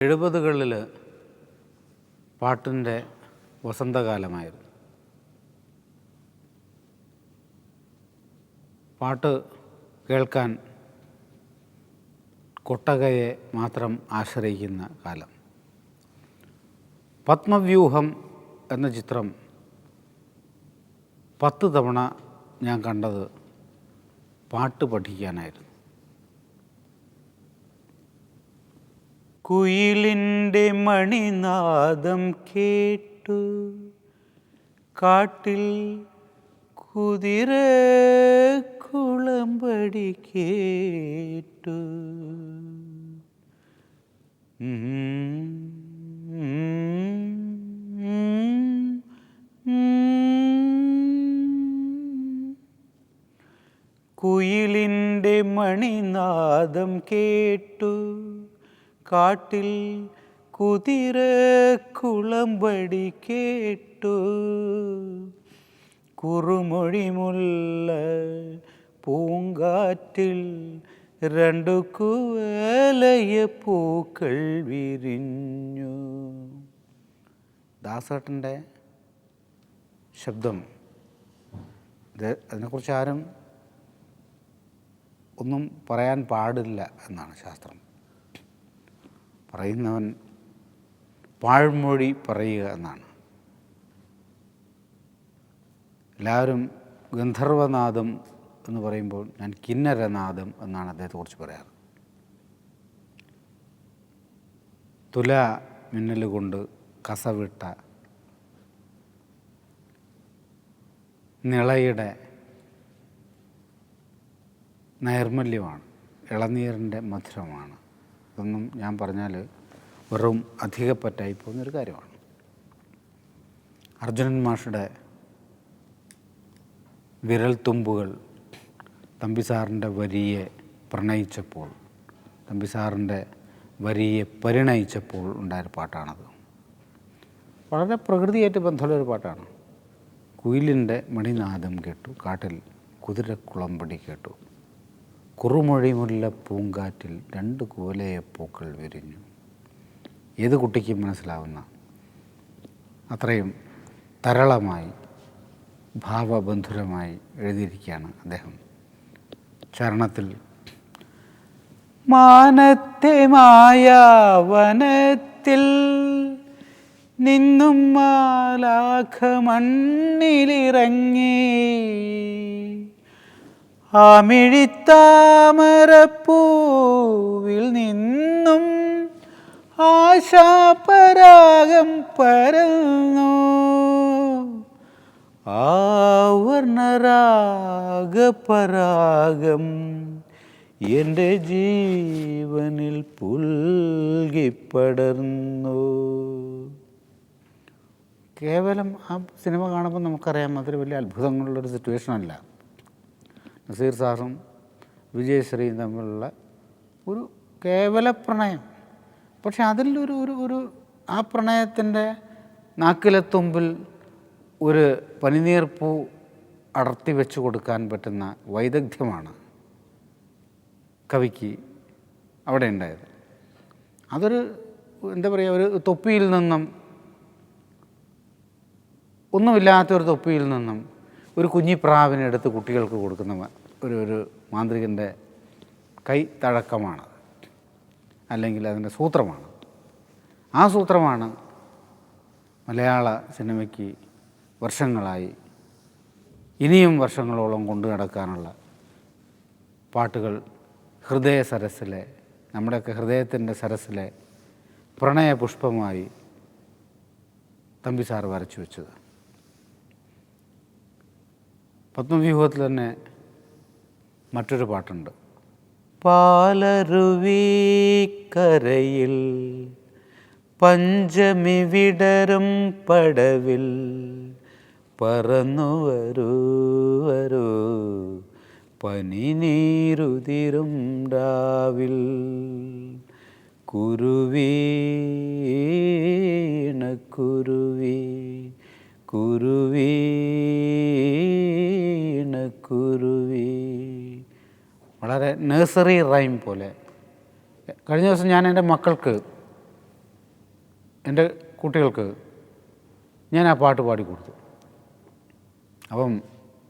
70കളിൽ പാട്ടിൻ്റെ വസന്തകാലമായിരുന്നു. പാട്ട് കേൾക്കാൻ കൊട്ടകയെ മാത്രം ആശ്രയിക്കുന്ന കാലം. പത്മവ്യൂഹം എന്ന ചിത്രം 10 തവണ ഞാൻ കണ്ടത് പാട്ട് പഠിക്കാനായിരുന്നു. കുയിലിൻ്റെ മണിനാദം കേട്ടു, കാട്ടിൽ കുതിര കുളമ്പടി കേട്ടു, കുയിലിൻ്റെ മണിനാദം കേട്ടു, കാട്ടിൽ കുതിര കുളമ്പടി കേട്ടു, കുറുമൊഴിമുല്ല പൂങ്കാറ്റിൽ 2 കുവലയ പൂക്കൾ വിരിഞ്ഞു. ദാസേട്ടൻ്റെ ശബ്ദം, അതിനെക്കുറിച്ച് ആരും ഒന്നും പറയാൻ പാടില്ല എന്നാണ് ശാസ്ത്രം. പറയുന്നവൻ പാഴ്മൊഴി പറയുക എന്നാണ്. എല്ലാവരും ഗന്ധർവനാദം എന്ന് പറയുമ്പോൾ ഞാൻ കിന്നരനാദം എന്നാണ് അദ്ദേഹത്തെക്കുറിച്ച് പറയാറ്. തുല മിന്നൽ കൊണ്ട് കസവിട്ട നിളയുടെ നൈർമല്യമാണ്, ഇളനീരിൻ്റെ മധുരമാണ്. ഇതൊന്നും ഞാൻ പറഞ്ഞാൽ വെറും അധികപ്പറ്റായി പോകുന്നൊരു കാര്യമാണ്. അർജുനൻ മാഷുടെ വിരൽത്തുമ്പുകൾ തമ്പിസാറിൻ്റെ വരിയെ പ്രണയിച്ചപ്പോൾ, തമ്പിസാറിൻ്റെ വരിയെ പരിണയിച്ചപ്പോൾ ഉണ്ടായൊരു പാട്ടാണത്. വളരെ പ്രകൃതിയായിട്ട് ബന്ധമുള്ളൊരു പാട്ടാണ്. കുയിലിൻ്റെ മണിനാദം കേട്ടു, കാട്ടിൽ കുതിരക്കുളമ്പടി കേട്ടു, കുറുമൊഴിമുല്ല പൂങ്കാറ്റിൽ 2 കുവലയ പൂക്കൾ വിരിഞ്ഞു. ഏത് കുട്ടിക്കും മനസ്സിലാവുന്ന അത്രയും തരളമായി ഭാവബന്ധുരമായി എഴുതിയിരിക്കുകയാണ് അദ്ദേഹം. ചരണത്തിൽ മാനത്തെ മായാവനത്തിൽ നിന്നും മാലാഖ മണ്ണിലിറങ്ങി, ആമിഴിത്താമരപ്പൂവിൽ നിന്നും ആശാപരാഗം പരന്നു, ആവർണരാഗപരാഗം എൻ്റെ ജീവനിൽ പുൽകിപ്പടർന്നു. കേവലം ആ സിനിമ കാണുമ്പോൾ നമുക്കറിയാം അതൊരു വലിയ അത്ഭുതങ്ങളുള്ളൊരു സിറ്റുവേഷനല്ല. നസീർ സാറും വിജയശ്രീയും തമ്മിലുള്ള ഒരു കേവല പ്രണയം. പക്ഷെ അതിൽ ഒരു ആ പ്രണയത്തിൻ്റെ നാക്കിലെത്തുമ്പിൽ ഒരു പനിനീർപ്പൂ അടർത്തി വെച്ച് കൊടുക്കാൻ പറ്റുന്ന വൈദഗ്ധ്യമാണ് കവിക്ക് അവിടെ ഉണ്ടായത്. അതൊരു എന്താ പറയുക, ഒരു തൊപ്പിയിൽ നിന്നും, ഒന്നുമില്ലാത്തൊരു തൊപ്പിയിൽ നിന്നും ഒരു കുഞ്ഞിപ്രാവിനെടുത്ത് കുട്ടികൾക്ക് കൊടുക്കുന്ന ഒരു മാന്ത്രികൻ്റെ കൈ തഴക്കമാണ്, അല്ലെങ്കിൽ അതിൻ്റെ സൂത്രമാണ്. ആ സൂത്രമാണ് മലയാള സിനിമയ്ക്ക് വർഷങ്ങളായി, ഇനിയും വർഷങ്ങളോളം കൊണ്ടു നടക്കാനുള്ള പാട്ടുകൾ ഹൃദയ സരസിലെ, നമ്മുടെയൊക്കെ ഹൃദയത്തിൻ്റെ സരസിലെ പ്രണയപുഷ്പമായി തമ്പിസാർ വരച്ചു വെച്ചത്. പത്മവ്യൂഹത്തിൽ തന്നെ മറ്റൊരു പാട്ടുണ്ട്. പാലരുവിക്കരയിൽ പഞ്ചമി വിടരും പടവിൽ പറന്നു വരൂ വരൂ പനിനീരുതിരും രാവിൽ, കുരുവീണക്കുരുവി കുരുവീണക്കുരുവി. വളരെ നഴ്സറി റൈം പോലെ. കഴിഞ്ഞ ദിവസം ഞാൻ എൻ്റെ മക്കൾക്ക് എൻ്റെ കുട്ടികൾക്ക് ഞാൻ ആ പാട്ട് പാടിക്കൊടുത്തു. അപ്പം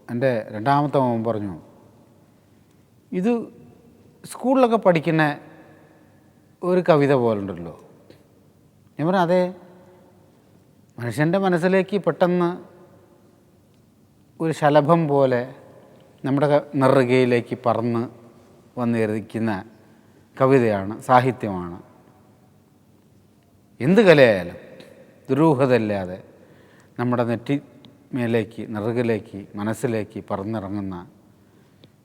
എൻ്റെ രണ്ടാമത്തെ മോൻ പറഞ്ഞു, ഇത് സ്കൂളിലൊക്കെ പഠിക്കുന്ന ഒരു കവിത പോലുണ്ടല്ലോ. ഞാൻ പറഞ്ഞു, അതെ, മനുഷ്യൻ്റെ മനസ്സിലേക്ക് പെട്ടെന്ന് ഒരു ശലഭം പോലെ നമ്മുടെ നെറുകയിലേക്ക് പറന്ന് വന്നിരിക്കുന്ന കവിതയാണ്, സാഹിത്യമാണ്. എന്ത് കലയായാലും ദുരൂഹതയില്ലാതെ നമ്മുടെ നെറ്റിമേലേക്ക്, നെറുകിലേക്ക്, മനസ്സിലേക്ക് പറന്നിറങ്ങുന്ന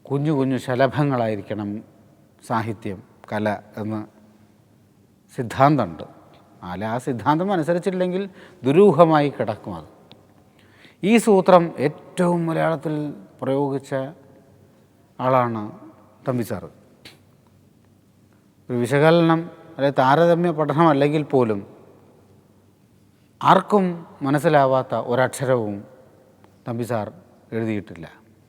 കുഞ്ഞു കുഞ്ഞു ശലഭങ്ങളായിരിക്കണം സാഹിത്യം, കല എന്ന് സിദ്ധാന്തമുണ്ട്. ആ സിദ്ധാന്തം അനുസരിച്ചില്ലെങ്കിൽ ദുരൂഹമായി കിടക്കും അത്. ഈ സൂത്രം ഏറ്റവും മലയാളത്തിൽ പ്രയോഗിച്ച ആളാണ് തമ്പിസാറ്. ഒരു വിശകലനം അല്ലെങ്കിൽ താരതമ്യ പഠനം അല്ലെങ്കിൽ പോലും ആർക്കും മനസ്സിലാവാത്ത ഒരക്ഷരവും തമ്പിസാർ എഴുതിയിട്ടില്ല.